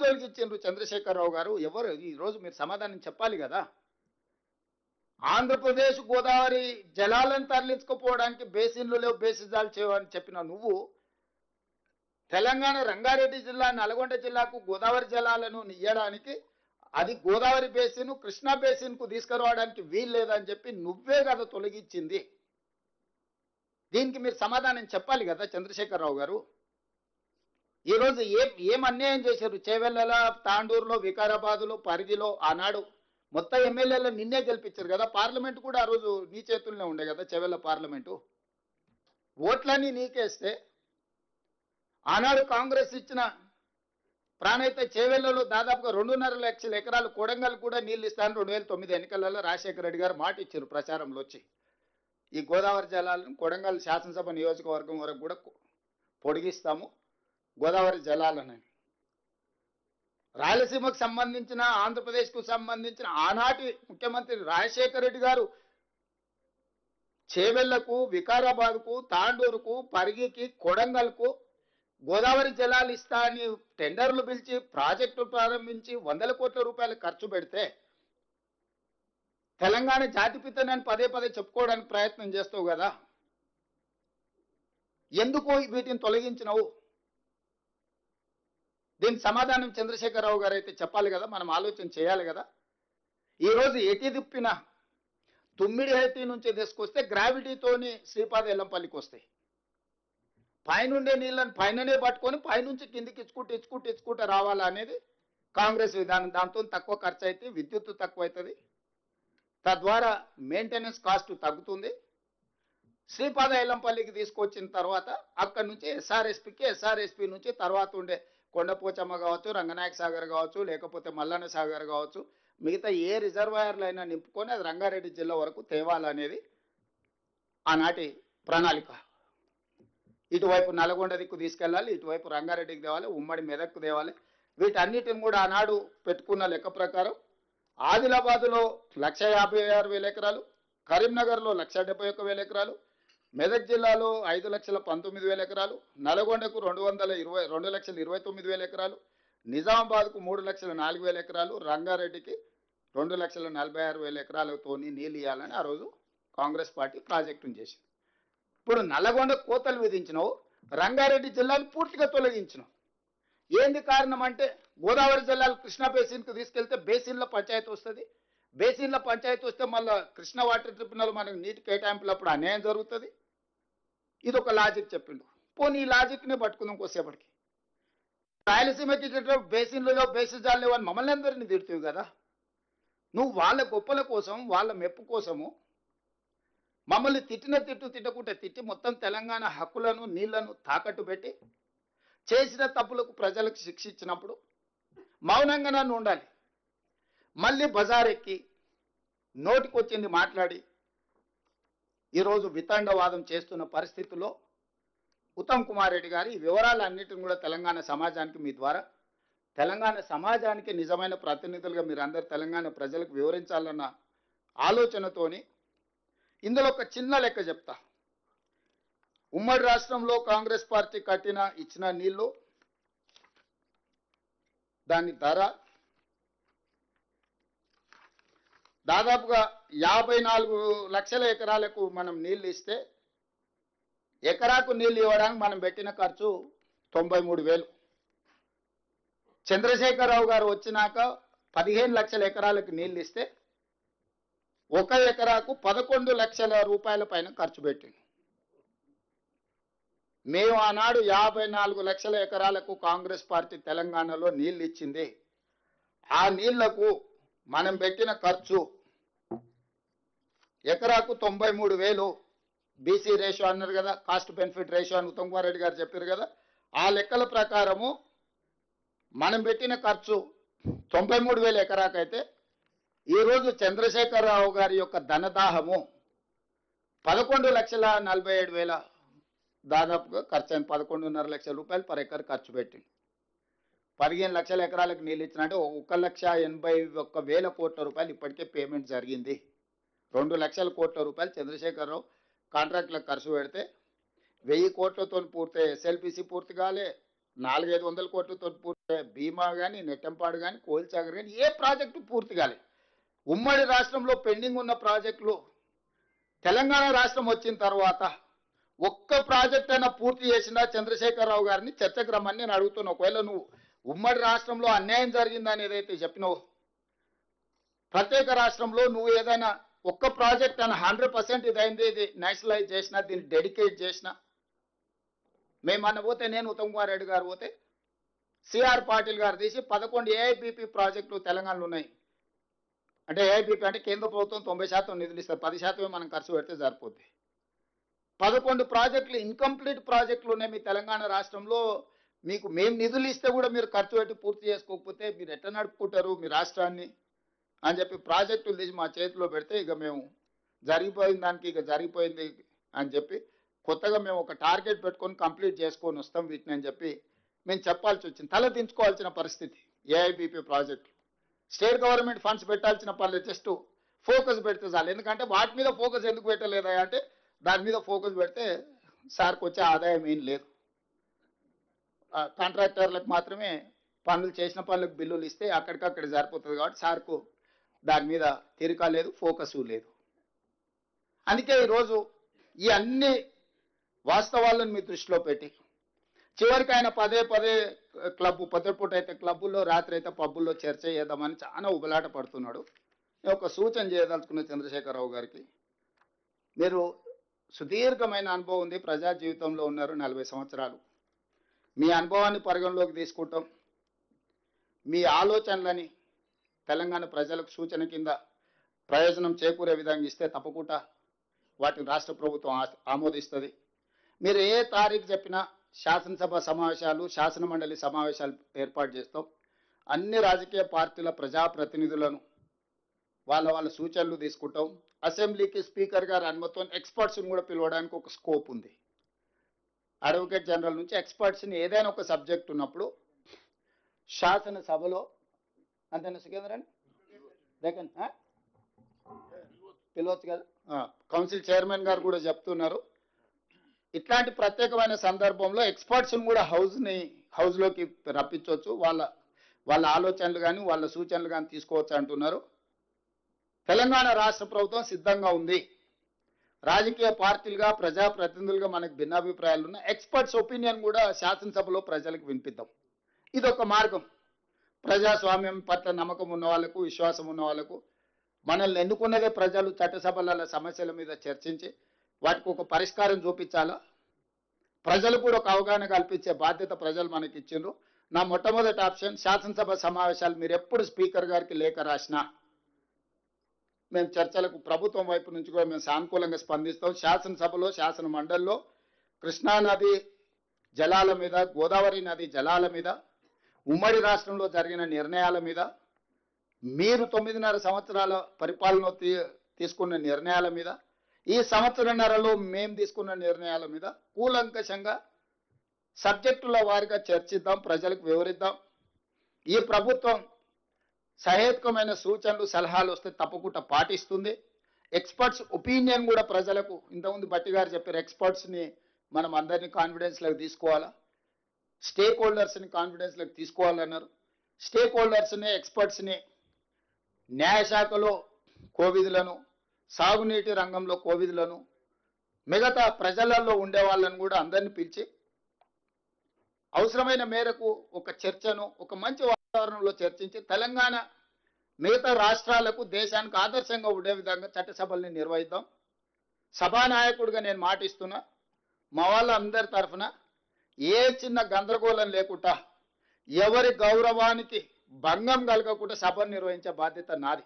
తొలగించారు చంద్రశేఖరరావు గారు? ఎవరు ఈరోజు మీరు సమాధానం చెప్పాలి కదా. ఆంధ్రప్రదేశ్ గోదావరి జలాలను తరలించుకుపోవడానికి బేసిన్లు లేవు, బేసిజాలు చేయవని చెప్పిన నువ్వు తెలంగాణ రంగారెడ్డి జిల్లా, నల్గొండ జిల్లాకు గోదావరి జలాలను ఇయ్యడానికి అది గోదావరి బేసిన్ కృష్ణా బేసిన్ కు తీసుకురావడానికి వీలు లేదని చెప్పి నువ్వే కదా తొలగించింది. దీనికి మీరు సమాధానం చెప్పాలి కదా చంద్రశేఖరరావు గారు. ఈరోజు ఏం అన్యాయం చేశారు? చేవెళ్ళ, తాండూరులో, వికారాబాదులో, పరిగిలో ఆనాడు మొత్తం ఎమ్మెల్యేలు నిన్నే గెలిపించారు కదా. పార్లమెంట్ కూడా ఆ రోజు నీ చేతుల్లోనే ఉండే కదా చేవెళ్ళ పార్లమెంటు. ఓట్లన్నీ నీకేస్తే ఆనాడు కాంగ్రెస్ ఇచ్చిన ప్రాణైతే చేవెళ్లలో దాదాపుగా 2.5 లక్షల ఎకరాలు, కొడంగల్ కూడా నీళ్ళు ఇస్తాను 2009 ఎన్నికలలో రాజశేఖర రెడ్డి గారు మాట ఇచ్చారు ప్రచారంలో వచ్చి. ఈ గోదావరి జలాలను కొడంగల్ శాసనసభ నియోజకవర్గం వరకు కూడా పొడిగిస్తాము గోదావరి జలాలని. రాయలసీమకు సంబంధించిన, ఆంధ్రప్రదేశ్కు సంబంధించిన ఆనాటి ముఖ్యమంత్రి రాజశేఖర రెడ్డి గారు చేవెళ్లకు, వికారాబాద్కు, తాండూరుకు, పరిగికి, కొడంగల్కు గోదావరి జలాలు ఇస్తా అని టెండర్లు పిలిచి ప్రాజెక్టులు ప్రారంభించి 100 కోట్ల రూపాయలు ఖర్చు పెడితే తెలంగాణ జాతిపితనని పదే పదే చెప్పుకోవడానికి ప్రయత్నం చేస్తావు కదా. ఎందుకు వీటిని తొలగించినవు? దీనికి సమాధానం చంద్రశేఖరరావు గారు అయితే చెప్పాలి కదా, మనం ఆలోచన చేయాలి కదా. ఈరోజు ఎటి దిప్పిన తుమ్మిడిహట్టి నుంచి తీసుకొస్తే గ్రావిటీతోని శ్రీపాద ఎల్లంపల్లికి వస్తాయి. పైనుండే నీళ్ళని పైననే పట్టుకొని పైనుంచి కిందికి ఇచ్చుకుంటూ రావాలా అనేది కాంగ్రెస్ విధానం. దాంతో తక్కువ ఖర్చు అయితే విద్యుత్ తక్కువ అవుతుంది, తద్వారా మెయింటెనెన్స్ కాస్ట్ తగ్గుతుంది. శ్రీపాద ఎల్లంపల్లికి తీసుకొచ్చిన తర్వాత అక్కడి నుంచి ఎస్ఆర్ఎస్పి నుంచి తర్వాత ఉండే కొండపోచమ్మ కావచ్చు, రంగనాయక సాగర్ కావచ్చు, లేకపోతే మల్లన్న సాగర్ కావచ్చు, మిగతా ఏ రిజర్వాయర్లు అయినా నింపుకొని అది రంగారెడ్డి జిల్లా వరకు తేవాలనేది ఆనాటి ప్రణాళిక. ఇటువైపు నల్గొండ దిక్కు తీసుకెళ్ళాలి, ఇటువైపు రంగారెడ్డికి తేవాలి, ఉమ్మడి మెదక్కు తేవాలి. వీటన్నిటిని కూడా ఆనాడు పెట్టుకున్న లెక్క ప్రకారం ఆదిలాబాదులో 1,56,000 ఎకరాలు, కరీంనగర్లో 1,71,000 ఎకరాలు, మెదక్ జిల్లాలో 5,19,000 ఎకరాలు, నల్గొండకు 2,29,000 ఎకరాలు, నిజామాబాద్కు 3,04,000 ఎకరాలు, రంగారెడ్డికి 2,46,000 ఎకరాలతో నీళ్ళు ఇవ్వాలని ఆ రోజు కాంగ్రెస్ పార్టీ ప్రాజెక్టును చేసింది. ఇప్పుడు నల్గొండ కోతలు విధించినావు, రంగారెడ్డి జిల్లాను పూర్తిగా తొలగించినావు. ఏంది కారణం అంటే గోదావరి జిల్లాలు కృష్ణా బేసిన్కు తీసుకెళ్తే బేసిన్ల పంచాయతీ వస్తుంది, బేసిన్ల పంచాయతీ వస్తే మళ్ళీ కృష్ణా వాటర్ ట్రిబ్యునల్ మనకు నీటి కేటాయింపులప్పుడు అన్యాయం జరుగుతుంది. ఇది ఒక లాజిక్ చెప్పిండు. పోనీ ఈ లాజిక్నే పట్టుకుందాం కోసేపటికి. రాయలసీమకి బేసిన్లలో బేసిజాలు లేవని మమ్మల్ని అందరినీ తిడుతుంది కదా. నువ్వు వాళ్ళ గొప్పల కోసం, వాళ్ళ మెప్పు కోసము మమ్మల్ని తిట్టకుంటే తిట్టి మొత్తం తెలంగాణ హక్కులను, నీళ్లను తాకట్టు పెట్టి చేసిన తప్పులకు ప్రజలకు శిక్ష ఇచ్చినప్పుడు మౌనంగా నన్ను ఉండాలి. మళ్ళీ బజారెక్కి నోటికొచ్చింది మాట్లాడి ఈరోజు వితండవాదం చేస్తున్న పరిస్థితుల్లో ఉత్తమ్ కుమార్ రెడ్డి గారు ఈ వివరాలన్నిటిని కూడా తెలంగాణ సమాజానికి మీ ద్వారా, తెలంగాణ సమాజానికి నిజమైన ప్రతినిధులుగా మీరు అందరు తెలంగాణ ప్రజలకు వివరించాలన్న ఆలోచనతోని ఇందులో ఒక చిన్న లెక్క చెప్తా. ఉమ్మడి రాష్ట్రంలో కాంగ్రెస్ పార్టీ ఇచ్చిన నీళ్లు, దాని ధర దాదాపుగా 54 లక్షల ఎకరాలకు మనం నీళ్లు ఇస్తే ఎకరాకు నీళ్లు ఇవ్వడానికి మనం పెట్టిన ఖర్చు 93,000. చంద్రశేఖరరావు గారు వచ్చినాక 15 లక్షల ఎకరాలకు నీళ్లు ఇస్తే ఒక ఎకరాకు 11 లక్షల రూపాయల పైన ఖర్చు పెట్టింది. మేము ఆనాడు 54 లక్షల ఎకరాలకు కాంగ్రెస్ పార్టీ తెలంగాణలో నీళ్లు ఇచ్చింది. ఆ నీళ్లకు మనం పెట్టిన ఖర్చు ఎకరాకు 93,000. బీసీ రేషియో అన్నారు కదా, కాస్ట్ బెనిఫిట్ రేషియో అని ఉత్తమ్ కుమార్ రెడ్డి గారు చెప్పారు కదా. ఆ లెక్కల ప్రకారము మనం పెట్టిన ఖర్చు 93,000 ఎకరాకైతే ఈరోజు చంద్రశేఖరరావు గారి యొక్క ధనదాహము 11,47,000 దాదాపుగా ఖర్చు అయింది. 11.5 లక్షల రూపాయలు పర్ ఎకర్ ఖర్చు పెట్టింది. 15 లక్షల ఎకరాలకు నీళ్ళు ఇచ్చినట్టే 1,81,000 కోట్ల రూపాయలు ఇప్పటికే పేమెంట్ జరిగింది. 2 లక్షల కోట్ల రూపాయలు చంద్రశేఖరరావు కాంట్రాక్ట్లకు ఖర్చు పెడితే 1000 కోట్లతో పూర్తి ఎస్ఎల్పిసి పూర్తి కాలే, 400-500 కోట్లతో పూర్తి బీమా కానీ, నెట్టంపాడు కానీ, కోల్చాగర్ కానీ ఏ ప్రాజెక్టు పూర్తి కాలేదు. ఉమ్మడి రాష్ట్రంలో పెండింగ్ ఉన్న ప్రాజెక్టులు తెలంగాణ రాష్ట్రం వచ్చిన తర్వాత ఒక్క ప్రాజెక్ట్ అయినా పూర్తి చేసినా చంద్రశేఖరరావు గారిని చర్చకు రమ్మని నేను అడుగుతున్నా. ఒకవేళ నువ్వు ఉమ్మడి రాష్ట్రంలో అన్యాయం జరిగిందని ఏదైతే చెప్పినావో, ప్రత్యేక రాష్ట్రంలో నువ్వు ఏదైనా ఒక్క ప్రాజెక్ట్ అని 100% ఇది అయింది, ఇది నేషనలైజ్ చేసినా, దీన్ని డెడికేట్ చేసినా, మేమన్న పోతే, నేను ఉత్తమ్ కుమార్ రెడ్డి గారు పోతే సిఆర్ పాటిల్ గారు తీసి 11 ఏఐబిపి ప్రాజెక్టులు తెలంగాణలో ఉన్నాయి. అంటే ఏఐబిపి అంటే కేంద్ర ప్రభుత్వం 90% నిధులు ఇస్తారు, 10% మనం ఖర్చు పెడితే సరిపోద్ది. 11 ప్రాజెక్టులు ఇన్కంప్లీట్ ప్రాజెక్టులు ఉన్నాయి మీ తెలంగాణ రాష్ట్రంలో. మీకు మేము నిధులు ఇస్తే కూడా మీరు ఖర్చు పెట్టి పూర్తి చేసుకోకపోతే మీరు ఎట్లా నడుపుకుంటారు మీ రాష్ట్రాన్ని అని చెప్పి ప్రాజెక్టులు తీసి మా చేతిలో పెడితే, ఇక మేము జరిగిపోయిన దానికి ఇక జరిగిపోయింది అని చెప్పి కొత్తగా మేము ఒక టార్గెట్ పెట్టుకొని కంప్లీట్ చేసుకొని వస్తాం వీటిని అని చెప్పి మేము చెప్పాల్సి వచ్చింది. తల దించుకోవాల్సిన పరిస్థితి. ఏఐబిపి ప్రాజెక్టులు స్టేట్ గవర్నమెంట్ ఫండ్స్ పెట్టాల్సిన పనులు జస్ట్ ఫోకస్ పెడితే చాలు. ఎందుకంటే వాటి మీద ఫోకస్ ఎందుకు పెట్టలేదా అంటే, దాని మీద ఫోకస్ పెడితే సార్కి వచ్చే ఆదాయం ఏం లేదు. కాంట్రాక్టర్లకు మాత్రమే పనులు చేసిన పనులకు బిల్లులు ఇస్తే అక్కడికక్కడ సరిపోతుంది కాబట్టి సార్కు దాని మీద తీరిక లేదు, ఫోకసు లేదు. అందుకే ఈరోజు ఈ అన్ని వాస్తవాలను మీ దృష్టిలో పెట్టి చివరికి ఆయన పదే క్లబ్, పొద్దుపూట అయితే క్లబ్బుల్లో, రాత్రి అయితే పబ్బుల్లో చర్చ చేద్దామని చాలా ఉబలాట పడుతున్నాడు. నేను ఒక సూచన చేయదలుచుకున్న చంద్రశేఖరరావు గారికి, మీరు సుదీర్ఘమైన అనుభవం ఉంది, ప్రజా జీవితంలో ఉన్నారు, 40 సంవత్సరాలు. మీ అనుభవాన్ని పరిగణలోకి తీసుకుంటాం, మీ ఆలోచనలని తెలంగాణ ప్రజలకు సూచన కింద ప్రయోజనం చేకూరే విధంగా ఇస్తే తప్పకుండా వాటిని రాష్ట్ర ప్రభుత్వం ఆమోదిస్తుంది. మీరు ఏ తారీఖు చెప్పినా శాసనసభ సమావేశాలు, శాసన మండలి సమావేశాలు ఏర్పాటు చేస్తాం. అన్ని రాజకీయ పార్టీల ప్రజాప్రతినిధులను వాళ్ళ సూచనలు తీసుకుంటాం. అసెంబ్లీకి స్పీకర్ గారి అనుమతితో ఎక్స్పర్ట్స్ని కూడా పిలవడానికి ఒక స్కోప్ ఉంది. అడ్వకేట్ జనరల్ నుంచి ఎక్స్పర్ట్స్ని ఏదైనా ఒక సబ్జెక్ట్ ఉన్నప్పుడు శాసనసభలో అంతేనా సికేంద్రని దగ్గర పిలవచ్చు కదా. కౌన్సిల్ చైర్మన్ గారు కూడా చెప్తున్నారు, ఇట్లాంటి ప్రత్యేకమైన సందర్భంలో ఎక్స్పర్ట్స్ని కూడా హౌస్లోకి రప్పించవచ్చు, వాళ్ళ ఆలోచనలు కానీ వాళ్ళ సూచనలు కానీ తీసుకోవచ్చు అంటున్నారు. తెలంగాణ రాష్ట్ర ప్రభుత్వం సిద్ధంగా ఉంది. రాజకీయ పార్టీలుగా, ప్రజాప్రతినిధులుగా మనకు భిన్నాభిప్రాయాలు ఉన్న ఎక్స్పర్ట్స్ ఒపీనియన్ కూడా శాసనసభలో ప్రజలకు వినిపిద్దాం. ఇదొక మార్గం. ప్రజాస్వామ్యం పట్ల నమ్మకం ఉన్న వాళ్ళకు, విశ్వాసం ఉన్న వాళ్ళకు, మనల్ని ఎన్నుకున్నదే ప్రజలు, చట్టసభల సమస్యల మీద చర్చించి వాటికి ఒక పరిష్కారం చూపించాలా, ప్రజలు కూడా ఒక అవగాహన కల్పించే బాధ్యత ప్రజలు మనకి ఇచ్చిండ్రు. నా మొట్టమొదటి ఆప్షన్ శాసనసభ సమావేశాలు. మీరు ఎప్పుడు స్పీకర్ గారికి లేఖ రాసినా మేము చర్చలకు ప్రభుత్వం వైపు నుంచి కూడా మేము సానుకూలంగా స్పందిస్తాం. శాసనసభలో, శాసన మండలిలో కృష్ణానది జలాల మీద, గోదావరి నది జలాల మీద, ఉమ్మడి రాష్ట్రంలో జరిగిన నిర్ణయాల మీద, మీరు 9.5 సంవత్సరాల పరిపాలన తీసుకున్న నిర్ణయాల మీద, ఈ సంవత్సరన్నరలో మేము తీసుకున్న నిర్ణయాల మీద కూలంకషంగా సబ్జెక్టుల వారిగా చర్చిద్దాం, ప్రజలకు వివరిద్దాం. ఈ ప్రభుత్వం సహేతుకమైన సూచనలు, సలహాలు వస్తే తప్పకుండా పాటిస్తుంది. ఎక్స్పర్ట్స్ ఒపీనియన్ కూడా ప్రజలకు, ఇంతకుముందు బట్టి గారు చెప్పారు, ఎక్స్పర్ట్స్ని మనం అందరినీ కాన్ఫిడెన్స్లోకి తీసుకోవాలా, స్టేక్ హోల్డర్స్ని కాన్ఫిడెన్స్లోకి తీసుకోవాలన్నారు. స్టేక్ హోల్డర్స్ని, ఎక్స్పర్ట్స్ని, న్యాయశాఖలో కోవిధులను, సాగునీటి రంగంలో కోవిధులను, మిగతా ప్రజలలో ఉండే వాళ్ళను కూడా అందరినీ పిలిచి అవసరమైన మేరకు ఒక చర్చను ఒక మంచి వాతావరణంలో చర్చించి తెలంగాణ మిగతా రాష్ట్రాలకు, దేశానికి ఆదర్శంగా ఉండే విధంగా చట్టసభల్ని నిర్వహిద్దాం. సభానాయకుడిగా నేను మాటిస్తున్నా, మా వాళ్ళందరి తరఫున ఏ చిన్న గందరగోళం లేకుండా, ఎవరి గౌరవానికి భంగం కలగకుండా సభను నిర్వహించే బాధ్యత నాది.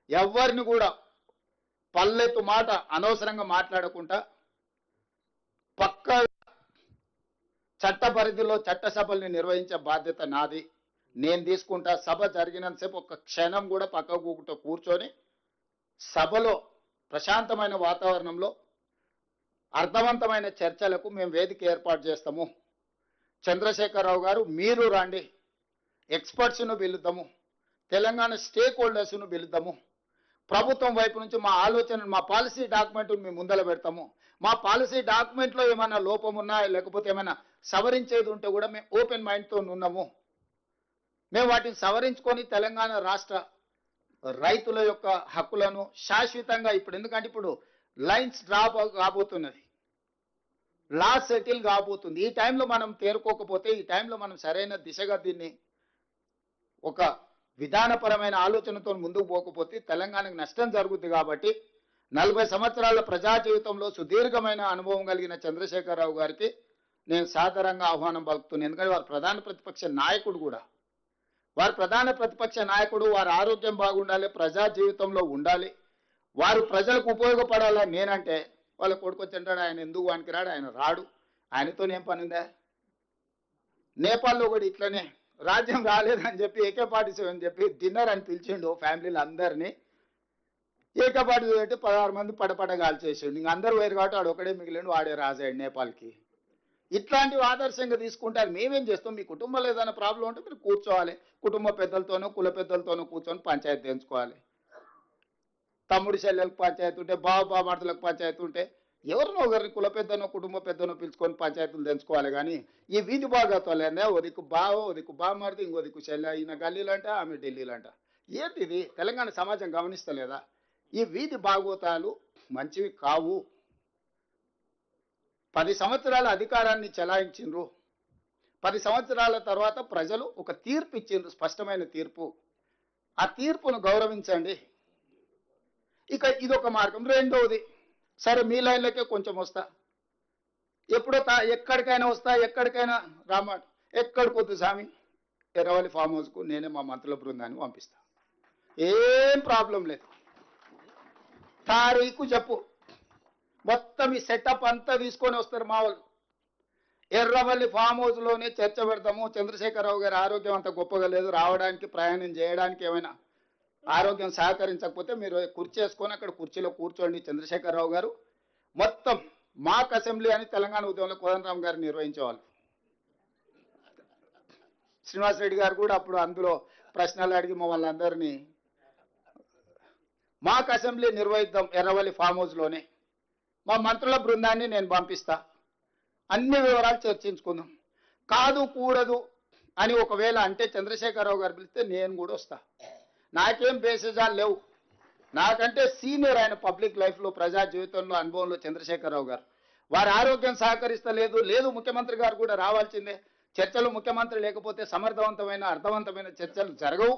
ఎవరిని కూడా పల్లెత్తు మాట అనవసరంగా మాట్లాడకుండా పక్క చట్ట పరిధిలో చట్టసభల్ని నిర్వహించే బాధ్యత నాది. నేను తీసుకుంటా. సభ జరిగినంతసేపు ఒక క్షణం కూడా పక్కకు కూర్చొని సభలో ప్రశాంతమైన వాతావరణంలో అర్థవంతమైన చర్చలకు మేము వేదిక ఏర్పాటు చేస్తాము. చంద్రశేఖరరావు గారు మీరు రండి, ఎక్స్పర్ట్స్ను పిలుద్దాము, తెలంగాణ స్టేక్ హోల్డర్స్ను పిలుద్దాము, ప్రభుత్వం వైపు నుంచి మా ఆలోచన, మా పాలసీ డాక్యుమెంట్ను మేము ముందర పెడతాము. మా పాలసీ డాక్యుమెంట్లో ఏమైనా లోపం ఉన్నా, లేకపోతే ఏమైనా సవరించేది ఉంటే కూడా మేము ఓపెన్ మైండ్తో ఉన్నాము. మేము వాటిని సవరించుకొని తెలంగాణ రాష్ట్ర రైతుల యొక్క హక్కులను శాశ్వతంగా ఎందుకంటే ఇప్పుడు లైన్స్ డ్రాప్ కాబోతున్నది, లా సెటిల్ కాబోతుంది. ఈ టైంలో మనం తేరుకోకపోతే, ఈ టైంలో మనం సరైన దిశగా దీన్ని ఒక విధానపరమైన ఆలోచనతో ముందుకు పోకపోతే తెలంగాణకు నష్టం జరుగుతుంది. కాబట్టి 40 సంవత్సరాల ప్రజా జీవితంలో సుదీర్ఘమైన అనుభవం కలిగిన చంద్రశేఖరరావు గారికి నేను సాదరంగా ఆహ్వానం పలుకుతున్నాను. ఎందుకంటే వారు ప్రధాన ప్రతిపక్ష నాయకుడు కూడా. వారు ప్రధాన ప్రతిపక్ష నాయకుడు, వారి ఆరోగ్యం బాగుండాలి, ప్రజా జీవితంలో ఉండాలి, వారు ప్రజలకు ఉపయోగపడాలని నేనంటే వాళ్ళ కొడుకొచ్చి అంటాడు ఆయన ఎందుకు వానికి రాడు, ఆయన రాడు, ఆయనతో ఏం పని ఉందా. నేపాల్లో కూడా ఇట్లనే రాజ్యం రాలేదని చెప్పి AK-47 అని చెప్పి డిన్నర్ అని పిలిచిండు ఫ్యామిలీలు అందరినీ. AK-47 పెట్టి 16 మంది పడపడగాలు చేసిండు. ఇంక అందరూ వేరు కాబట్టి వాడు ఒకడే మిగిలిండు, వాడే రాజాడు నేపాల్కి. ఇట్లాంటివి ఆదర్శంగా తీసుకుంటారు. మేమేం చేస్తాం, మీ కుటుంబంలో ఏదైనా ప్రాబ్లం ఉంటే మీరు కూర్చోవాలి, కుటుంబ పెద్దలతోనో కుల పెద్దలతోనో కూర్చొని పంచాయతీ తెంచుకోవాలి. తమ్ముడి చెల్లెలకు పంచాయతీ ఉంటే, బాబామర్దులకు పంచాయతీ ఉంటే ఎవరినో ఒకరిని కుల పెద్దనో కుటుంబ పెద్దనో పిలుచుకొని పంచాయతీలు తెంచుకోవాలి. కానీ ఈ వీధి భాగత్వాలనే ఓ దిక్కు బావ, ఓ దిక్కు బామర్ది, ఇంకో దిక్కు చెల్లె, ఈయన గల్లీలంట ఆమె ఢిల్లీలంట. ఏంటిది తెలంగాణ సమాజం గమనిస్తలేదా? ఈ వీధి భాగవతాలు మంచివి కావు. 10 సంవత్సరాల అధికారాన్ని చెలాయించిండ్రు. 10 సంవత్సరాల తర్వాత ప్రజలు ఒక తీర్పు ఇచ్చిండ్రు, స్పష్టమైన తీర్పు. ఆ తీర్పును గౌరవించండి. ఇక ఇదొక మార్గం. రెండవది, సరే మీ లైన్లకే కొంచెం వస్తా, ఎప్పుడో ఎక్కడికైనా వస్తా, ఎక్కడికైనా రామాట, ఎక్కడికి వద్దు స్వామి, ఎర్రవల్లి ఫామ్ హౌస్కు నేనే మా మంత్రుల బృందాన్ని పంపిస్తా, ఏం ప్రాబ్లం లేదు. తారీఖు చెప్పు, మొత్తం ఈ సెటప్ అంతా తీసుకొని వస్తారు మా వాళ్ళు. ఎర్రవల్లి ఫామ్ హౌస్లోనే చర్చ పెడతాము. చంద్రశేఖరరావు గారి ఆరోగ్యం అంత గొప్పగా లేదు, రావడానికి ప్రయాణం చేయడానికి ఏమైనా ఆరోగ్యం సహకరించకపోతే మీరు కుర్చీ వేసుకొని అక్కడ కుర్చీలో కూర్చోండి చంద్రశేఖరరావు గారు. మొత్తం మాక్ అసెంబ్లీ అని తెలంగాణ ఉద్యమంలో కోదండరామ్ గారు నిర్వహించేవాళ్ళు. శ్రీనివాస్ రెడ్డి గారు కూడా అప్పుడు అందులో ప్రశ్నలు అడిగి మమ్మల్ని అందరినీ మాక్ అసెంబ్లీ నిర్వహిద్దాం ఎర్రవల్లి ఫామ్ హౌస్లోనే, మా మంత్రుల బృందాన్ని నేను పంపిస్తా, అన్ని వివరాలు చర్చించుకుందాం. కాదు కూడదు అని ఒకవేళ అంటే చంద్రశేఖరరావు గారు పిలిస్తే నేను కూడా వస్తా. నాకేం బేసిజాలు లేవు, నాకంటే సీనియర్ ఆయన పబ్లిక్ లైఫ్లో ప్రజా జీవితంలో అనుభవంలో చంద్రశేఖరరావు గారు. వారి ఆరోగ్యం సహకరిస్తలేదు, లేదు ముఖ్యమంత్రి గారు కూడా రావాల్సిందే. చర్చలు ముఖ్యమంత్రి లేకపోతే సమర్థవంతమైన అర్థవంతమైన చర్చలు జరగవు.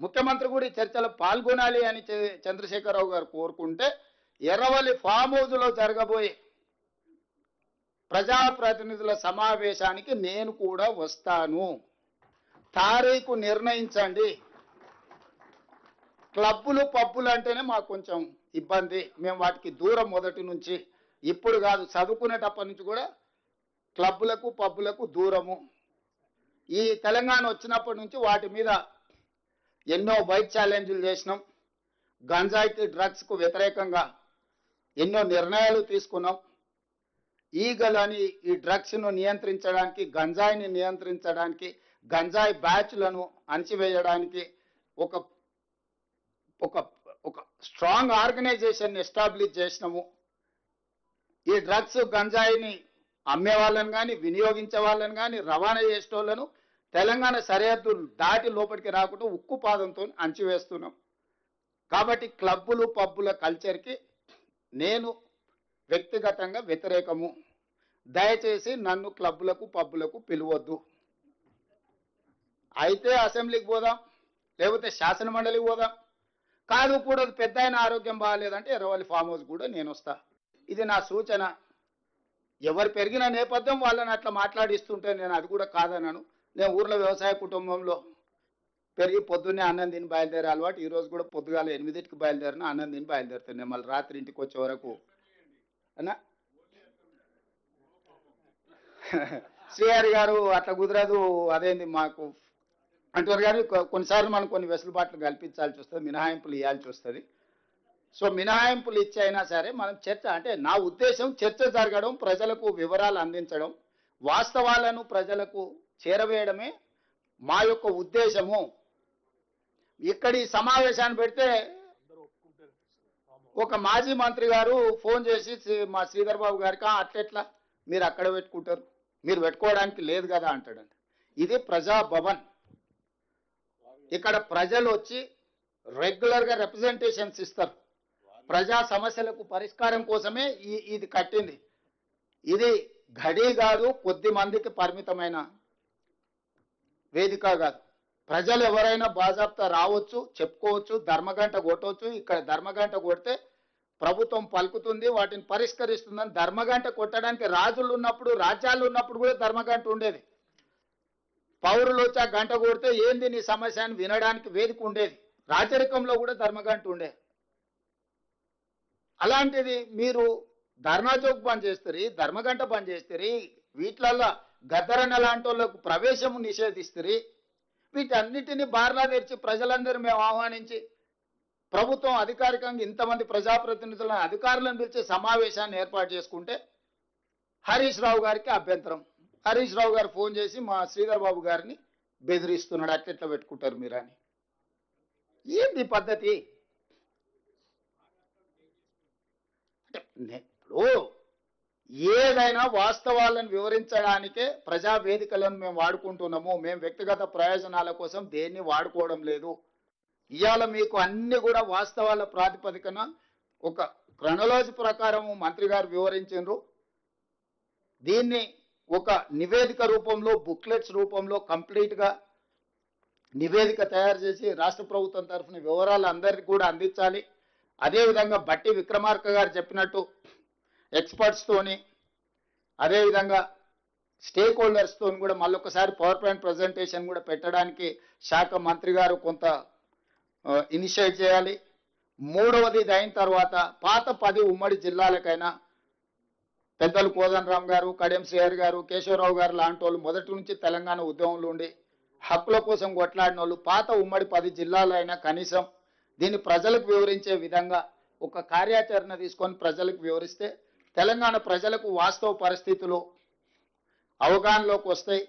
ముఖ్యమంత్రి కూడా ఈ చర్చలో పాల్గొనాలి అని చంద్రశేఖరరావు గారు కోరుకుంటే ఎర్రవల్లి ఫామ్ హౌస్లో జరగబోయే ప్రజాప్రతినిధుల సమావేశానికి నేను కూడా వస్తాను. తారీఖు నిర్ణయించండి. క్లబ్బులు పబ్బులు అంటేనే మాకు కొంచెం ఇబ్బంది, మేము వాటికి దూరం మొదటి నుంచి, ఇప్పుడు కాదు చదువుకునేటప్పటి నుంచి కూడా క్లబ్బులకు పబ్బులకు దూరము. ఈ తెలంగాణ వచ్చినప్పటి నుంచి వాటి మీద ఎన్నో బైక్ ఛాలెంజ్లు చేసినాం, గంజాయికి డ్రగ్స్కు వ్యతిరేకంగా ఎన్నో నిర్ణయాలు తీసుకున్నాం. ఈగల్ అని ఈ డ్రగ్స్ను నియంత్రించడానికి, గంజాయిని నియంత్రించడానికి, గంజాయి బ్యాచ్లను అణచివేయడానికి ఒక ఒక ఒక స్ట్రాంగ్ ఆర్గనైజేషన్ ఎస్టాబ్లిష్ చేసినాము. ఈ డ్రగ్స్ గంజాయిని అమ్మే వాళ్ళని కానీ, వినియోగించే వాళ్ళని కానీ, రవాణా చేసేటోళ్ళను తెలంగాణ సరిహద్దులు దాటి లోపలికి రాకుండా ఉక్కు పాదంతో అణచివేస్తున్నాం. కాబట్టి క్లబ్బులు పబ్బుల కల్చర్కి నేను వ్యక్తిగతంగా వ్యతిరేకము. దయచేసి నన్ను క్లబ్బులకు పబ్బులకు పిలవద్దు. అయితే అసెంబ్లీకి పోదాం, లేకపోతే శాసన మండలికి పోదాం. కాదు కూడా పెద్ద ఆయన ఆరోగ్యం బాగాలేదంటే ఎర్రవల్లి ఫామ్ హౌస్ కూడా నేను వస్తా. ఇది నా సూచన. ఎవరు పెరిగిన నేపథ్యం వాళ్ళని అట్లా మాట్లాడిస్తుంటే నేను అది కూడా కాదన్నాను. నేను ఊర్లో వ్యవసాయ కుటుంబంలో పెరిగి పొద్దున్నే అన్నం తిని బయలుదేరే అలవాటు. ఈరోజు కూడా పొద్దుగాల 8కి బయలుదేరిన అన్నం తిని బయలుదేరుతాను. నేను మళ్ళీ రాత్రి ఇంటికి వచ్చే వరకు అన్నా శ్రీహరి గారు అట్లా కుదరదు, అదేంది మాకు అంటారు. కానీ కొన్నిసార్లు మనం కొన్ని వెసులుబాట్లు కల్పించాల్సి వస్తుంది, మినహాయింపులు ఇవ్వాల్సి వస్తుంది. సో మినహాయింపులు ఇచ్చైనా సరే మనం చర్చ, అంటే నా ఉద్దేశం చర్చ జరగడం, ప్రజలకు వివరాలు అందించడం, వాస్తవాలను ప్రజలకు చేరవేయడమే మా యొక్క ఉద్దేశము. ఇక్కడ ఈ సమావేశాన్ని పెడితే ఒక మాజీ మంత్రి గారు ఫోన్ చేసి మా శ్రీధర్ బాబు గారికి అట్లెట్లా మీరు అక్కడ పెట్టుకుంటారు, మీరు పెట్టుకోవడానికి లేదు కదా అంటాడండి. ఇది ప్రజాభవన్. ఇక్కడ ప్రజలు వచ్చి రెగ్యులర్గా రిప్రజెంటేషన్స్ ఇస్తారు. ప్రజా సమస్యలకు పరిష్కారం కోసమే ఇది కట్టింది. ఇది గడి కాదు, కొద్ది మందికి పరిమితమైన వేదిక కాదు. ప్రజలు ఎవరైనా బాజాప్తా రావచ్చు, చెప్పుకోవచ్చు, ధర్మగంట కొట్టవచ్చు. ఇక్కడ ధర్మగంట కొడితే ప్రభుత్వం పలుకుతుంది, వాటిని పరిష్కరిస్తుందని. ధర్మగంట కొట్టడానికి రాజులు ఉన్నప్పుడు, రాజ్యాలు ఉన్నప్పుడు కూడా ధర్మగంట ఉండేది. పౌరులు వచ్చి ఆ గంట కొడితే ఏంది నీ సమస్య అని వినడానికి వేదిక ఉండేది. రాజరికంలో కూడా ధర్మగంట ఉండేది. అలాంటిది మీరు ధర్నా చౌక్ బంద్ చేస్తారు, ధర్మగంట బంద్ చేస్తారు, వీటిలల్లో గద్దరన్న లాంటి వాళ్ళకు ప్రవేశము నిషేధిస్తారు. వీటన్నిటిని బార్లా తెరిచి ప్రజలందరూ మేము ఆహ్వానించి ప్రభుత్వం అధికారికంగా ఇంతమంది ప్రజాప్రతినిధులను, అధికారులను పిలిచి సమావేశాన్ని ఏర్పాటు చేసుకుంటే హరీష్ రావు గారికి అభ్యంతరం. హరీష్ రావు గారు ఫోన్ చేసి మా శ్రీధర్ బాబు గారిని బెదిరిస్తున్నాడు, అట్లెట్లా పెట్టుకుంటారు మీరు అని. ఏంది పద్ధతి? ఇప్పుడు ఏదైనా వాస్తవాలను వివరించడానికే ప్రజావేదికలను మేము వాడుకుంటున్నాము. మేము వ్యక్తిగత ప్రయోజనాల కోసం దేన్ని వాడుకోవడం లేదు. ఇవాళ మీకు అన్ని కూడా వాస్తవాల ప్రాతిపదికన ఒక క్రొనాలజీ ప్రకారం మంత్రి గారు వివరించారు. దీన్ని ఒక నివేదిక రూపంలో, బుక్లెట్స్ రూపంలో కంప్లీట్గా నివేదిక తయారు చేసి రాష్ట్ర ప్రభుత్వం తరఫున వివరాలు అందరికీ కూడా అందించాలి. అదేవిధంగా బట్టి విక్రమార్క గారు చెప్పినట్టు ఎక్స్పర్ట్స్తోని, అదేవిధంగా స్టేక్ హోల్డర్స్తో కూడా మళ్ళొకసారి పవర్ పాయింట్ ప్రజెంటేషన్ కూడా పెట్టడానికి శాఖ మంత్రి గారు కొంత ఇనిషియేట్ చేయాలి. మూడవది ఇది అయిన తర్వాత పాత 10 ఉమ్మడి జిల్లాలకైనా పెద్దలు కోదండరామ్ గారు, కడియం శ్రీహరి గారు, కేశవరావు గారు లాంటి వాళ్ళు మొదటి నుంచి తెలంగాణ ఉద్యమంలో ఉండి హక్కుల కోసం కొట్లాడిన వాళ్ళు పాత ఉమ్మడి 10 జిల్లాలైనా కనీసం దీన్ని ప్రజలకు వివరించే విధంగా ఒక కార్యాచరణ తీసుకొని ప్రజలకు వివరిస్తే తెలంగాణ ప్రజలకు వాస్తవ పరిస్థితులు అవగాహనలోకి వస్తాయి.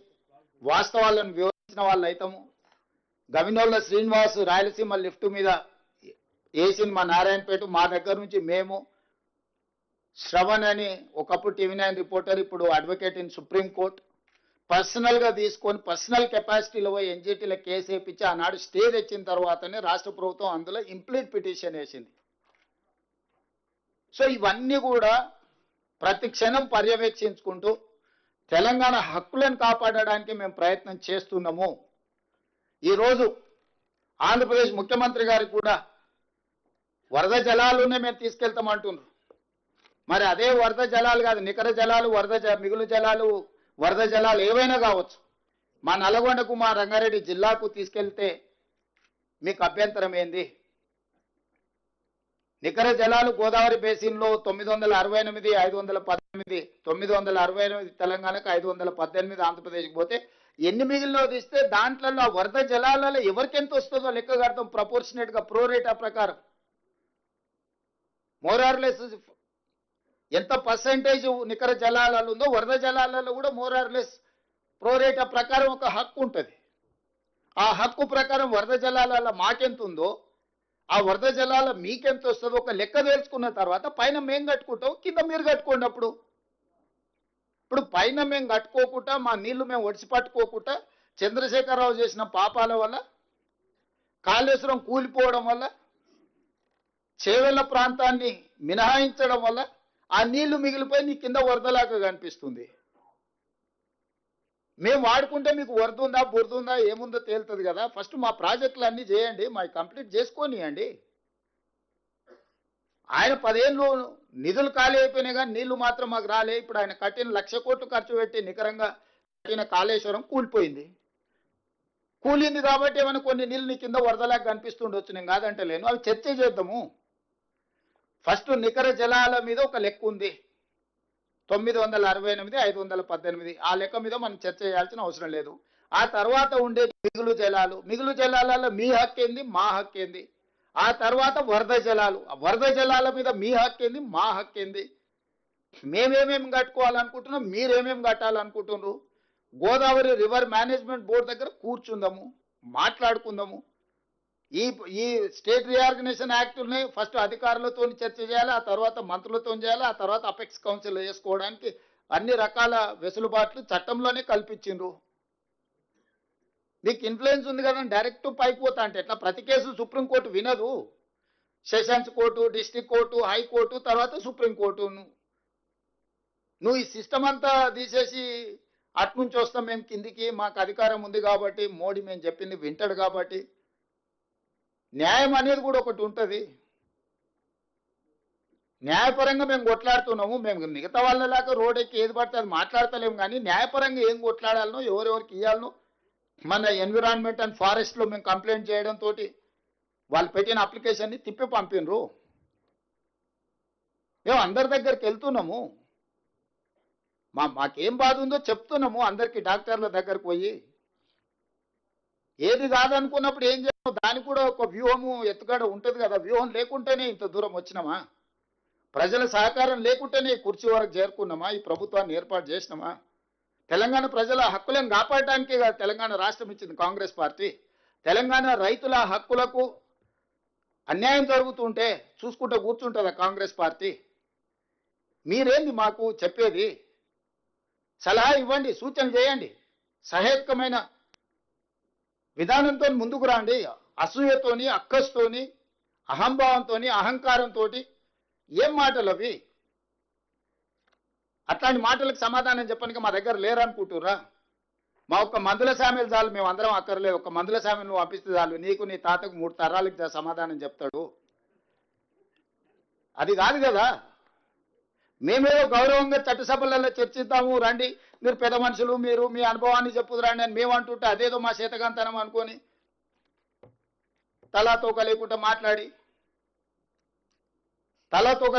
వాస్తవాలను వివరించిన వాళ్ళు అయితాము. గవినోళ్ళ శ్రీనివాస్ రాయలసీమ లిఫ్ట్ మీద వేసిన మా నారాయణపేట, మా దగ్గర నుంచి మేము శ్రవణ్ అని ఒకప్పుడు TV9 రిపోర్టర్, ఇప్పుడు అడ్వకేట్ ఇన్ సుప్రీం కోర్ట్, పర్సనల్గా తీసుకొని పర్సనల్ కెపాసిటీలో పోయి ఎన్జిటీలో కేసు వేయించి ఆనాడు స్టే తెచ్చిన తర్వాతనే రాష్ట్ర ప్రభుత్వం అందులో ఇంప్లీట్ పిటిషన్ వేసింది. సో ఇవన్నీ కూడా ప్రతి క్షణం పర్యవేక్షించుకుంటూ తెలంగాణ హక్కులను కాపాడడానికి మేము ప్రయత్నం చేస్తున్నాము. ఈరోజు ఆంధ్రప్రదేశ్ ముఖ్యమంత్రి గారికి కూడా వరద జలాలునే మేము తీసుకెళ్తామంటున్నారు. మరి అదే వరద జలాలు కాదు, నికర జలాలు, మిగులు జలాలు, వరద జలాలు ఏవైనా కావచ్చు, మా నల్గొండకు, మా రంగారెడ్డి జిల్లాకు తీసుకెళ్తే మీకు అభ్యంతరం ఏంది? నికర జలాలు గోదావరి బేసిన్లో 968, 518, 968 తెలంగాణకు, 518 ఆంధ్రప్రదేశ్కి పోతే ఎన్ని మిగిలినో తీస్తే దాంట్లో వరద జలాలలో ఎవరికి ఎంత వస్తుందో లెక్క కడతాం ప్రపోర్షనేట్గా, ప్రోరేటా ప్రకారం. మోరార్లెస్ ఎంత పర్సెంటేజ్ నికర జలాలలో ఉందో వరద జలాలలో కూడా మోరార్లెస్ ప్రోరేటా ప్రకారం ఒక హక్కు ఉంటుంది. ఆ హక్కు ప్రకారం వరద జలాలలో మాకెంత ఉందో ఆ వరద జలాల మీకెంత వస్తుందో ఒక లెక్క తెలుసుకున్న తర్వాత పైన మేము కట్టుకుంటాం, కింద మీరు కట్టుకోండి. ఇప్పుడు పైన మేము కట్టుకోకుండా, మా నీళ్లు మేము ఒడిసి పట్టుకోకుండా, చంద్రశేఖరరావు చేసిన పాపాల వల్ల, కాళేశ్వరం కూలిపోవడం వల్ల, చేవెళ్ల ప్రాంతాన్ని మినహాయించడం వల్ల ఆ నీళ్లు మిగిలిపోయి నీ కింద వరదలాగా కనిపిస్తుంది. మేము వాడుకుంటే మీకు వరద ఉందా, బురద ఉందా, ఏముందో తేలుతుంది కదా. ఫస్ట్ మా ప్రాజెక్టులు అన్నీ చేయండి, మా కంప్లీట్ చేసుకోనియండి. ఆయన 10 ఏళ్ళు నిధులు ఖాళీ అయిపోయినాయి కానీ నీళ్లు మాత్రం మాకు రాలే. ఇప్పుడు ఆయన కట్టిన 1,00,000 కోట్లు ఖర్చు పెట్టి నికరంగా కట్టిన కాళేశ్వరం కూలిపోయింది. కూలింది కాబట్టి ఏమైనా కొన్ని నీళ్ళు నీ కింద వరదలాగా కనిపిస్తుండొచ్చు, నేను కాదంటే లేను. అవి చర్చ చేద్దాము. ఫస్ట్ నికర జలాల మీద ఒక లెక్క ఉంది, 968, 518. ఆ లెక్క మీద మనం చర్చ చేయాల్సిన అవసరం లేదు. ఆ తర్వాత ఉండే మిగులు జలాలలో మీ హక్కు ఏంది, మా హక్కు ఏంది. ఆ తర్వాత వరద జలాల మీద మీ హక్కు ఏంది, మా హక్కు ఏంది. మేమేమేమి కట్టుకోవాలనుకుంటున్నాం, మీరేమేమి కట్టాలనుకుంటున్నారు. గోదావరి రివర్ మేనేజ్మెంట్ బోర్డు దగ్గర కూర్చుందాము, మాట్లాడుకుందాము. ఈ స్టేట్ రీఆర్గనైజేషన్ యాక్ట్ని ఫస్ట్ అధికారులతో చర్చ చేయాలి, ఆ తర్వాత మంత్రులతో చేయాలి, ఆ తర్వాత అపెక్స్ కౌన్సిల్ చేసుకోవడానికి అన్ని రకాల వెసులుబాట్లు చట్టంలోనే కల్పించిండ్రు. మీకు ఇన్ఫ్లుయెన్స్ ఉంది కదా, డైరెక్ట్ పైకి పోతా అంటే ఎట్లా? ప్రతి కేసు సుప్రీంకోర్టు వినదు. Sessions court, district court, high court, తర్వాత సుప్రీంకోర్టు. నువ్వు ఈ సిస్టమ్ అంతా తీసేసి అట్నుంచి వస్తాం మేము కిందికి, మాకు అధికారం ఉంది కాబట్టి, మోడీ మేము చెప్పింది వింటాడు కాబట్టి. న్యాయం అనేది కూడా ఒకటి ఉంటుంది. న్యాయపరంగా మేము కొట్లాడుతున్నాము. మేము మిగతా వాళ్ళలాగా రోడ్ ఎక్కి ఏది పడితే అది మాట్లాడతలేము, కానీ న్యాయపరంగా ఏం కొట్లాడాలనో, ఎవరెవరికి ఇవ్వాలనో, మన ఎన్విరాన్మెంట్ అండ్ ఫారెస్ట్లో మేము కంప్లైంట్ చేయడంతో వాళ్ళు పెట్టిన అప్లికేషన్ని తిప్పి పంపినరు. మేము అందరి దగ్గరికి వెళ్తున్నాము. మాకేం బాధ ఉందో చెప్తున్నాము అందరికీ, డాక్టర్ల దగ్గరకు పోయి. ఏది కాదనుకున్నప్పుడు ఏం చేయాలి, దానికి కూడా ఒక వ్యూహము ఎత్తుగడ ఉంటుంది కదా. వ్యూహం లేకుంటేనే ఇంత దూరం వచ్చినామా? ప్రజల సహకారం లేకుంటేనే కుర్చీ వరకు చేరుకున్నామా? ఈ ప్రభుత్వాన్ని ఏర్పాటు చేసినామా? తెలంగాణ ప్రజల హక్కులను కాపాడటానికే కదా తెలంగాణ రాష్ట్రం ఇచ్చింది కాంగ్రెస్ పార్టీ. తెలంగాణ రైతుల హక్కులకు అన్యాయం జరుగుతుంటే చూసుకుంటూ కూర్చుంటుందా కాంగ్రెస్ పార్టీ? మీరేంది మాకు చెప్పేది? సలహా ఇవ్వండి, సూచనలు చేయండి, సహేతుకమైన విధానంతో ముందుకు రండి. అసూయతోని, అక్కస్తోని, అహంభావంతో, అహంకారంతో ఏం మాటలు అవి? అట్లాంటి మాటలకు సమాధానం చెప్పడానికి మా దగ్గర లేరనుకుంటురా? మా ఒక్క మందుల సామెలు చాలు, మేము అందరం అక్కర్లేదు. ఒక మందుల సామెలు నువ్వు పంపిస్తే చాలు, నీకు నీ తాతకు 3 తరాలకు సమాధానం చెప్తాడు. అది కాదు కదా. మేమేదో గౌరవంగా చట్టసభలలో చర్చిద్దాము, రండి మీరు పెద్ద మనుషులు, మీరు మీ అనుభవాన్ని చెప్పుదురండి అని మేము అంటుంటే అదేదో మా చేతకంతనం అనుకొని తలా తోక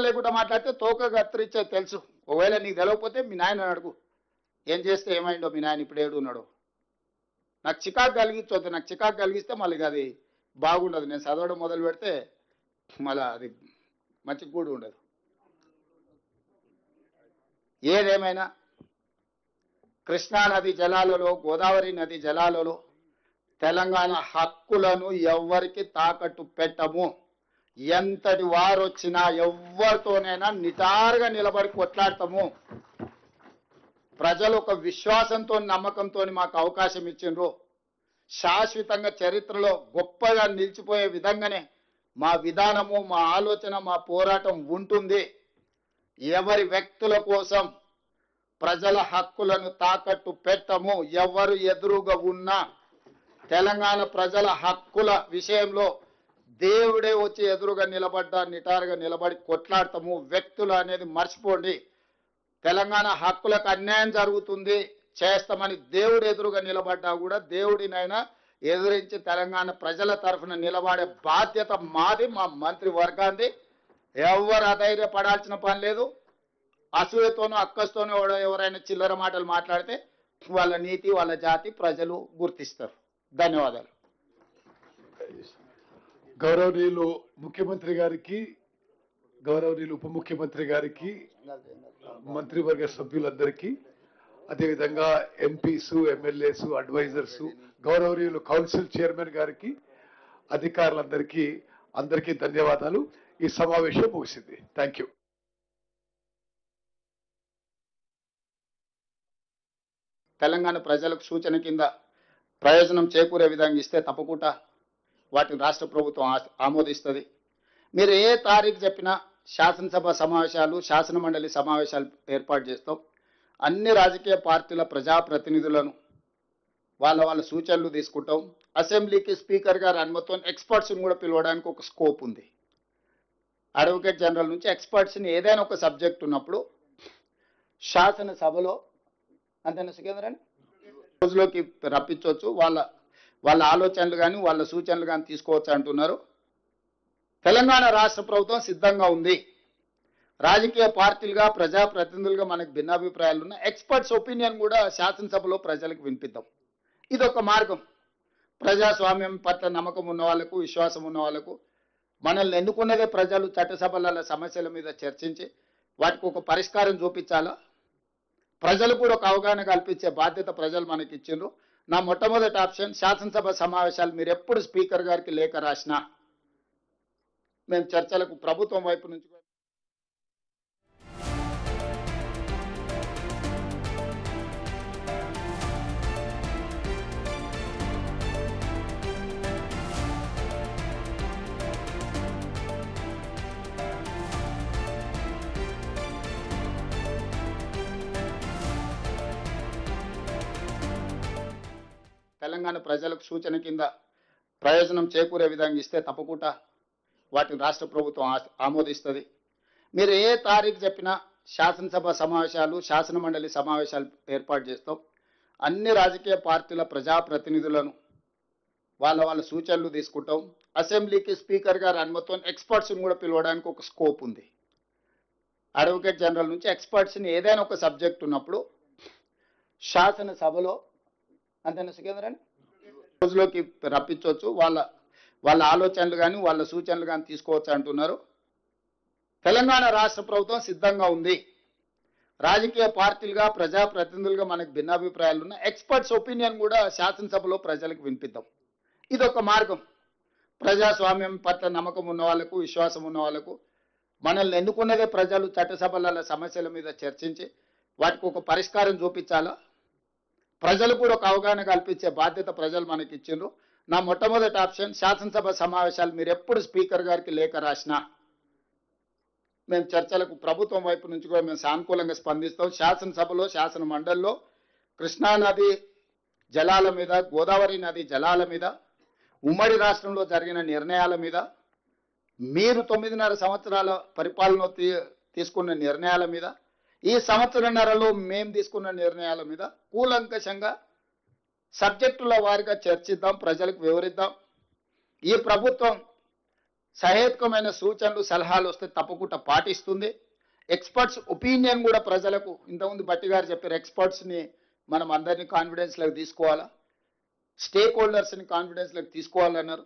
లేకుండా మాట్లాడితే తోక కత్తిరించే తెలుసు. ఒకవేళ నీకు తెలవకపోతే మీ నాయన అడుగు, ఏం చేస్తే ఏమైందో మీ నాయన ఇప్పుడు ఏడు ఉన్నాడు. నాకు చికాకు కలిగించొద్దు. నాకు చికాకు కలిగిస్తే మళ్ళీ అది బాగుండదు. నేను చదవడం మొదలు పెడితే మళ్ళీ అది మంచి కూడా ఉండదు. ఏదేమైనా కృష్ణా నది జలాలలో, గోదావరి నది జలాలలో తెలంగాణ హక్కులను ఎవ్వరికి తాకట్టు పెట్టము. ఎంతటి వారు వచ్చినా ఎవరితోనైనా నిటారుగా నిలబడి కొట్లాడతాము. ప్రజలు ఒక విశ్వాసంతో, నమ్మకంతో మాకు అవకాశం ఇచ్చిండ్రు. శాశ్వతంగా చరిత్రలో గొప్పగా నిలిచిపోయే విధంగానే మా విధానము, మా ఆలోచన, మా పోరాటం ఉంటుంది. ఎవరి వ్యక్తుల కోసం ప్రజల హక్కులను తాకట్టు పెట్టము. ఎవరు ఎదురుగా ఉన్నా తెలంగాణ ప్రజల హక్కుల విషయంలో దేవుడే వచ్చి ఎదురుగా నిలబడ్డా నిటారుగా నిలబడి కొట్లాడతాము. వ్యక్తులు అనేది మర్చిపోండి. తెలంగాణ హక్కులకు అన్యాయం జరుగుతుంది చేస్తామని దేవుడు ఎదురుగా నిలబడ్డా కూడా దేవుడినైనా ఎదురించి తెలంగాణ ప్రజల తరఫున నిలబడే బాధ్యత మాది, మా మంత్రి వర్గాన్ని. ఎవరు అధైర్యపడాల్సిన పని లేదు. అసూయతోనూ అక్కస్తోనూ ఎవరైనా చిల్లర మాటలు మాట్లాడితే వాళ్ళ నీతి, వాళ్ళ జాతి ప్రజలు గుర్తిస్తారు. ధన్యవాదాలు. గౌరవనీయులు ముఖ్యమంత్రి గారికి, గౌరవనీయులు ఉప ముఖ్యమంత్రి గారికి, మంత్రివర్గ సభ్యులందరికీ, అదేవిధంగా ఎంపీస్, ఎమ్మెల్యేస్, అడ్వైజర్స్, గౌరవనీయులు కౌన్సిల్ చైర్మన్ గారికి, అందరికీ ధన్యవాదాలు. ఈ సమావేశం ముగిసింది. Thank you. తెలంగాణ ప్రజలకు సూచన కింద ప్రయోజనం చేకూరే విధంగా ఇస్తే తప్పకుండా వాటిని రాష్ట్ర ప్రభుత్వం ఆమోదిస్తుంది. మీరు ఏ తారీఖు చెప్పినా శాసనసభ సమావేశాలు, శాసన మండలి సమావేశాలు ఏర్పాటు చేస్తాం. అన్ని రాజకీయ పార్టీల ప్రజాప్రతినిధులను వాళ్ళ సూచనలు తీసుకుంటాం. అసెంబ్లీకి స్పీకర్ గారు అనుమతితో ఎక్స్పర్ట్స్ని కూడా పిలవడానికి ఒక స్కోప్ ఉంది. అడ్వకేట్ జనరల్ నుంచి ఎక్స్పర్ట్స్ని ఏదైనా ఒక సబ్జెక్ట్ ఉన్నప్పుడు శాసనసభలో అంతేనా సుఖేంద్రని రోజులోకి రప్పించవచ్చు. వాళ్ళ ఆలోచనలు కానీ వాళ్ళ సూచనలు కానీ తీసుకోవచ్చు అంటున్నారు. తెలంగాణ రాష్ట్ర ప్రభుత్వం సిద్ధంగా ఉంది. రాజకీయ పార్టీలుగా, ప్రజాప్రతినిధులుగా మనకు భిన్నాభిప్రాయాలు ఉన్న ఎక్స్పర్ట్స్ ఒపీనియన్ కూడా శాసనసభలో ప్రజలకు వినిపిద్దాం. ఇదొక మార్గం. ప్రజాస్వామ్యం పట్ల నమ్మకం ఉన్న వాళ్ళకు, విశ్వాసం ఉన్న వాళ్ళకు, మనల్ని ఎన్నుకున్నదే ప్రజలు, చట్టసభల సమస్యల మీద చర్చించి వాటికి ఒక పరిష్కారం చూపించాలా, ప్రజలు కూడా ఒక అవగాహన కల్పించే బాధ్యత ప్రజలు మనకి ఇచ్చిండ్రు. నా మొట్టమొదటి ఆప్షన్ శాసనసభ సమావేశాలు మీరు ఎప్పుడు స్పీకర్ గారికి లేఖ రాసినా మేము చర్చలకు ప్రభుత్వం వైపు నుంచి తెలంగాణ ప్రజలకు సూచన కింద ప్రయోజనం చేకూరే విధంగా ఇస్తే తప్పకుండా వాటిని రాష్ట్ర ప్రభుత్వం ఆమోదిస్తుంది. మీరు ఏ తారీఖు చెప్పినా శాసనసభ సమావేశాలు, శాసన మండలి సమావేశాలు ఏర్పాటు చేస్తాం. అన్ని రాజకీయ పార్టీల ప్రజాప్రతినిధులను వాళ్ళ సూచనలు తీసుకుంటాం. అసెంబ్లీకి స్పీకర్ గారు అనుమతితో ఎక్స్పర్ట్స్ని కూడా పిలవడానికి ఒక స్కోప్ ఉంది. అడ్వకేట్ జనరల్ నుంచి ఎక్స్పర్ట్స్ని ఏదైనా ఒక సబ్జెక్ట్ ఉన్నప్పుడు శాసనసభలో అంతేనా సుఖేంద్రని రోజులోకి రప్పించవచ్చు. వాళ్ళ ఆలోచనలు కానీ వాళ్ళ సూచనలు కానీ తీసుకోవచ్చు అంటున్నారు. తెలంగాణ రాష్ట్ర ప్రభుత్వం సిద్ధంగా ఉంది. రాజకీయ పార్టీలుగా ప్రజాప్రతినిధులుగా మనకు భిన్నాభిప్రాయాలు ఉన్న ఎక్స్పర్ట్స్ ఒపీనియన్ కూడా శాసనసభలో ప్రజలకు వినిపిద్దాం. ఇదొక మార్గం. ప్రజాస్వామ్యం పట్ల నమ్మకం ఉన్న వాళ్ళకు, విశ్వాసం ఉన్న వాళ్ళకు, మనల్ని ఎన్నుకున్నదే ప్రజలు చట్టసభల సమస్యల మీద చర్చించి వాటికి ఒక పరిష్కారం చూపించాలా, ప్రజలు కూడా ఒక అవగాహన కల్పించే బాధ్యత ప్రజలు మనకి ఇచ్చిండ్రు. నా మొట్టమొదటి ఆప్షన్ శాసనసభ సమావేశాలు మీరు ఎప్పుడు స్పీకర్ గారికి లేఖ రాసినా మేము చర్చలకు ప్రభుత్వం వైపు నుంచి కూడా మేము సానుకూలంగా స్పందిస్తాం. శాసనసభలో, శాసన మండలిలో కృష్ణానది జలాల మీద, గోదావరి నది జలాల మీద, ఉమ్మడి రాష్ట్రంలో జరిగిన నిర్ణయాల మీద, మీరు 9.5 సంవత్సరాల పరిపాలన తీసుకున్న నిర్ణయాల మీద, ఈ సంవత్సరన్నరలో మేము తీసుకున్న నిర్ణయాల మీద కూలంకషంగా సబ్జెక్టుల వారిగా చర్చిద్దాం, ప్రజలకు వివరిద్దాం. ఈ ప్రభుత్వం సహేతుకమైన సూచనలు, సలహాలు వస్తే తప్పకుండా పాటిస్తుంది. ఎక్స్పర్ట్స్ ఒపీనియన్ కూడా ప్రజలకు, ఇంతకుముందు బట్టి గారు చెప్పారు, ఎక్స్పర్ట్స్ని మనం అందరినీ కాన్ఫిడెన్స్లోకి తీసుకోవాలా, స్టేక్ హోల్డర్స్ని కాన్ఫిడెన్స్లోకి తీసుకోవాలన్నారు.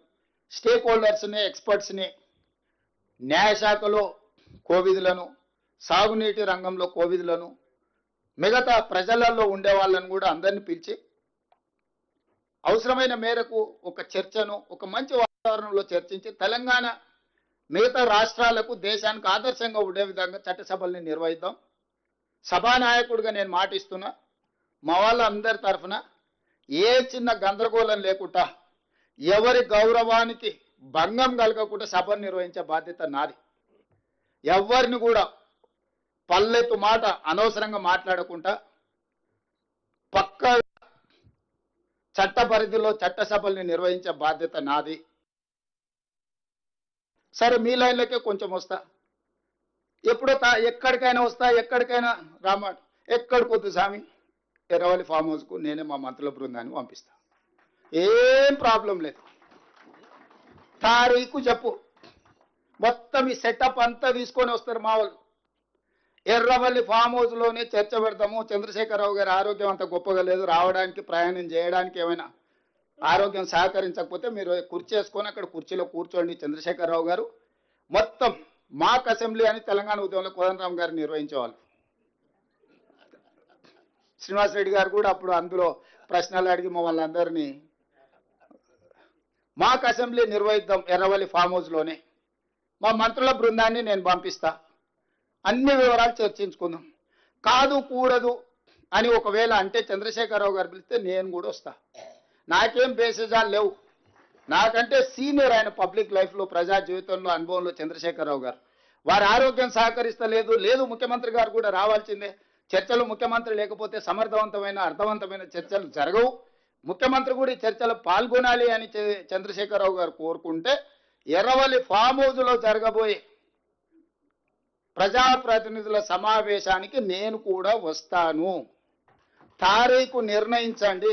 స్టేక్ హోల్డర్స్ని, ఎక్స్పర్ట్స్ని, న్యాయశాఖలో కోవిధులను, సాగునీటి రంగంలో కోవిధులను, మిగతా ప్రజలలో ఉండే వాళ్ళను కూడా అందరినీ పిలిచి అవసరమైన మేరకు ఒక చర్చను ఒక మంచి వాతావరణంలో చర్చించి తెలంగాణ మిగతా రాష్ట్రాలకు, దేశానికి ఆదర్శంగా ఉండే విధంగా చట్టసభల్ని నిర్వహిద్దాం. సభానాయకుడిగా నేను మాటిస్తున్నా, మా వాళ్ళందరి తరఫున ఏ చిన్న గందరగోళం లేకుండా, ఎవరి గౌరవానికి భంగం కలగకుండా సభను నిర్వహించే బాధ్యత నాది. ఎవరిని కూడా పల్లెత్తు మాట అనవసరంగా మాట్లాడకుండా పక్క చట్ట పరిధిలో చట్టసభల్ని నిర్వహించే బాధ్యత నాది. సరే, మీ లైన్లకే కొంచెం వస్తా, ఎప్పుడో ఎక్కడికైనా వస్తా, ఎక్కడికైనా రామాట, ఎక్కడికి వద్దు స్వామి, ఎర్రవల్లి ఫామ్ హౌస్కు నేనే మా మంత్రుల బృందాన్ని పంపిస్తా, ఏం ప్రాబ్లం లేదు. తారీఖు చెప్పు, మొత్తం ఈ సెటప్ అంతా తీసుకొని వస్తారు మా వాళ్ళు. ఎర్రవల్లి ఫామ్ హౌస్లోనే చర్చ పెడతాము. చంద్రశేఖరరావు గారి ఆరోగ్యం అంత గొప్పగా లేదు, రావడానికి ప్రయాణం చేయడానికి ఏమైనా ఆరోగ్యం సహకరించకపోతే మీరు కుర్చీ వేసుకొని అక్కడ కుర్చీలో కూర్చోండి. చంద్రశేఖరరావు గారు మొత్తం మాక్ అసెంబ్లీ అని తెలంగాణ ఉద్యమంలో కోదండరామ్ గారు నిర్వహించేవాళ్ళు. శ్రీనివాస్ రెడ్డి గారు కూడా అప్పుడు అందులో ప్రశ్నలు అడిగి మమ్మల్ని అందరినీ మాక్ అసెంబ్లీ నిర్వహిద్దాం ఎర్రవల్లి ఫామ్ హౌస్లోనే. మా మంత్రుల బృందాన్ని నేను పంపిస్తా, అన్ని వివరాలు చర్చించుకుందాం. కాదు కూడదు అని ఒకవేళ అంటే చంద్రశేఖరరావు గారు పిలిస్తే నేను కూడా వస్తా. నాకేం బేసిజాలు లేవు. నాకంటే సీనియర్ ఆయన పబ్లిక్ లైఫ్లో, ప్రజా జీవితంలో, అనుభవంలో చంద్రశేఖరరావు గారు. వారి ఆరోగ్యం సహకరిస్తలేదు, లేదు ముఖ్యమంత్రి గారు కూడా రావాల్సిందే. చర్చలు ముఖ్యమంత్రి లేకపోతే సమర్థవంతమైన, అర్థవంతమైన చర్చలు జరగవు. ముఖ్యమంత్రి కూడా ఈ చర్చలో పాల్గొనాలి అని చంద్రశేఖరరావు గారు కోరుకుంటే ఎర్రవల్లి ఫామ్ హౌస్లో జరగబోయే ప్రజాప్రతినిధుల సమావేశానికి నేను కూడా వస్తాను. తారీఖు నిర్ణయించండి.